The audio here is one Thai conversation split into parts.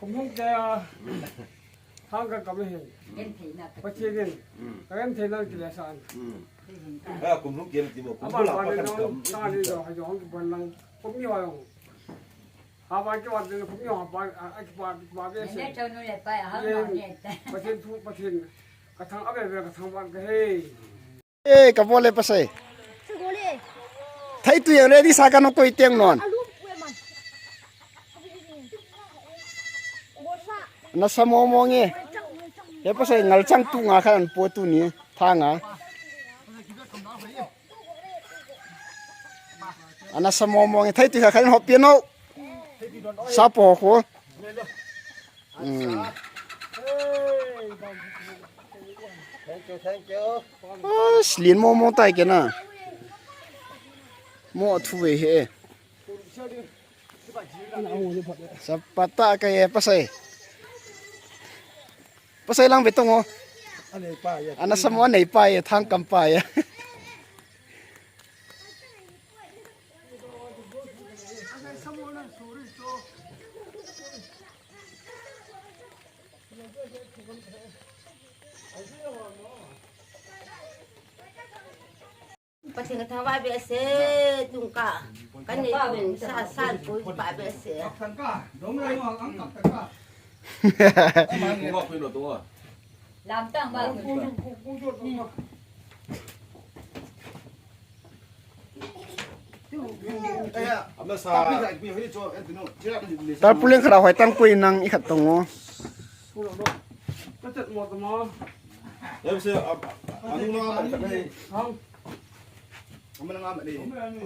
ผมห้องแกทางกันก็ไม่เห็นประเทศนี้แต่กันเทนั้นกิเลสอันผมต้องเกี่ยมจีบผมผู้หลักประกันกำตาดีดอกให้ย้อนกับบันลังผมมีอะไรหาบ้านจังหวัดนึงผมมีหาบ้านไอ้บ้านเบี้ยเสียประเทศทุกประเทศกระทั่งเอาไปกระทั่งบ้านก็เฮ้กับว่าเลยภาษาไทยตัวอย่างเรที่สากันก็อีเตียงนอนน่าสมองมองเงี้ยเดี๋ยวภาษาเงาจังตุงอาคันปวดตัวนี้ทางอ่ะอันนั้นสมองมองเงี้ยไทยตัวอย่างคันหอบเปียโนซาปอโคสลินมองมองตายกันนะมอทุเวเฮสัปตะกายภาษาภาษาลังเวทงออันนั้นสมองไหนไปทางกำไปประเทศทว่าเบสเซตุงกะกันนี่เป็นซาปุยปะเบสเซทันก้าดงเลยว่าอังกับทันก้าผมว่าคุยหนวดตัวลำตั้งบ้านกูจุดนี่ตาปุเลี้ยงขราหอยตั้งกุยนังอีขัดตรงอ๋ก็จัดหมดมั้งเดี๋ยวเสียอันนี้น้องมันจะไม่ทั้งมันงามแบบนี้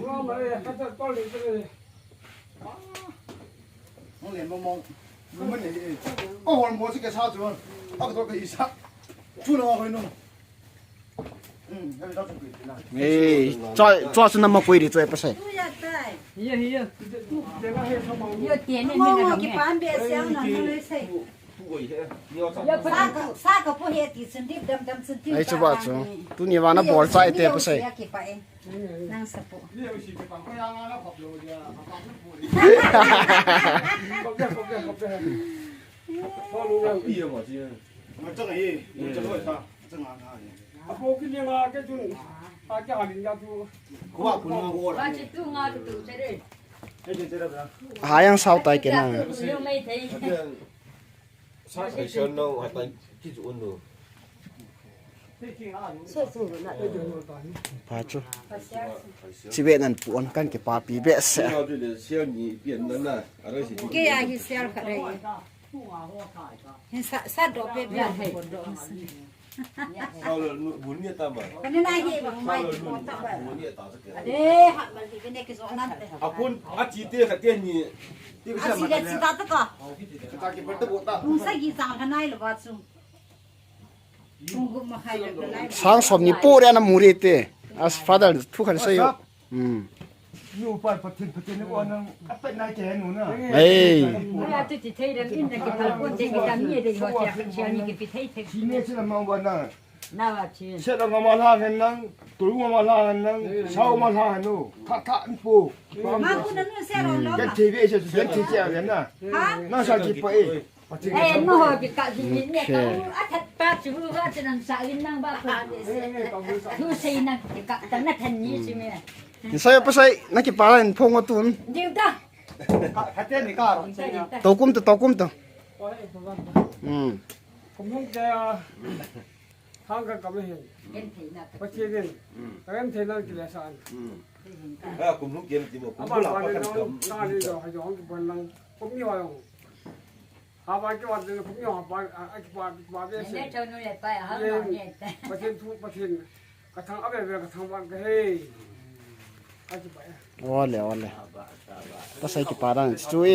ก็มาเลยก็จัดต้นเลยเลยน้องเหรียญมองมันนี่โอ้โหมันสิแกชาจุนเอาตัวกันอีสักจุนเอาไปนู่นเอ้ยจ่อสนามกุยดิจ่อยภาษาเฮียเดี๋ยวก็ให้เขามองเยอะเตี้ยนี่มอ ไม่ ง ได้ กี่ปานเบสเซลนั่นเลยใส่ซาก็พอเฮ็ดที่สันติดำสันติไอ้จุบัดตุนี่วานะบอลใส่เตะภาษานั่งสะโพเรียกสิไปปังก็ยังแล้วขอบอยู่เดียวปังไม่พูดขอบใจพ่อรู้แล้วอีหมดจริงมันจังไงมันจะรวยซะจังงานอะไรอ่ะพวกกินยังไงก็จุนอาจารย์ยังดูกูว่าคุณมาโง่ละว่าจะตู้งอตู้ใช่ดิให้จริงๆแล้วหายังเศร้าตายกันนะไม่ได้ใช่เชิญน้องให้ไปที่จุนดูพาจูชีวิตนั้นปวนกันกับปาปีเบสเราจะเชื่อนี่เปลี่ยนนั่นน่ะอะไรสิแกอยากให้เซลอะไรเห็นซาดอกเบี้ยให้คนดอกเราบุญเนี่ยตามมากันนี่นายเห็นบอกไม่บุญเนี่ยตามสักอย่างเด้หักมันเป็นเด็กสองนั่นเลยอาคุณอาจีเตี้ยขัดเตี้ยนี่ที่ก็ใช่มาเนี่ยสิตาตะก็ตาเก็บไปตะบุตามึงใส่กี่จานกันไหนหรือว่าซุ่มมึงมาใครเลยกันไหนสังสมนี่ปูเรียนมูริเตas father ทุกคนใส่อยู่ไปประเทศนี่วันนึงเป็นนายแกหนูน่ะเฮ้ยเวลาที่จะเที่ยวอินเดียกินข้าวคนจะกินตามนี้ได้หัวใจเป็นเชียร์นี่กินไปเที่ยวที่นี่ฉันมาวันนั้นน่าว่าเชียร์เสร็จแล้วก็มาลากันนั่งตัวมาลากันนั่งเช้ามาลากันนู่ท่าอันปูมาคุณนั่นเสียร้อนแล้วยันทีวีเฉยยันทีเจ้าเนี่ยนะน่าจะกี่ปีเอ้ยมื่อจะกัดยินเนี่ยก็อัดตัดจูว่าจะนั่งสายนั่งบ้าคนดูสินั่งจะกัดตั้งแต่ทันนี้ใช่ไหมนี่ใส่ภาษานักกีฬาเล่นพงตุนเดี๋ยวจ้าขัดเต้นนี่ก็ตกุมตัวผมห้องแกทางกันก็ไม่เห็นประเทศนี้แต่กันเทนั้นกิเลสอันผมต้องเกี่ยมจีบผมผู้หลักประกันกำตาดีดอกให้ย้อนกับบันลังผมมีอะไรหาบ้านจังหวัดนึงผมมีหาบ้านไอ้บ้านเบี้ยเสียประเทศทุกประเทศกระทั่งเอาไปกระทั่งบ้านก็เฮ้โอ้เลยภาษากีฬาดันช่วย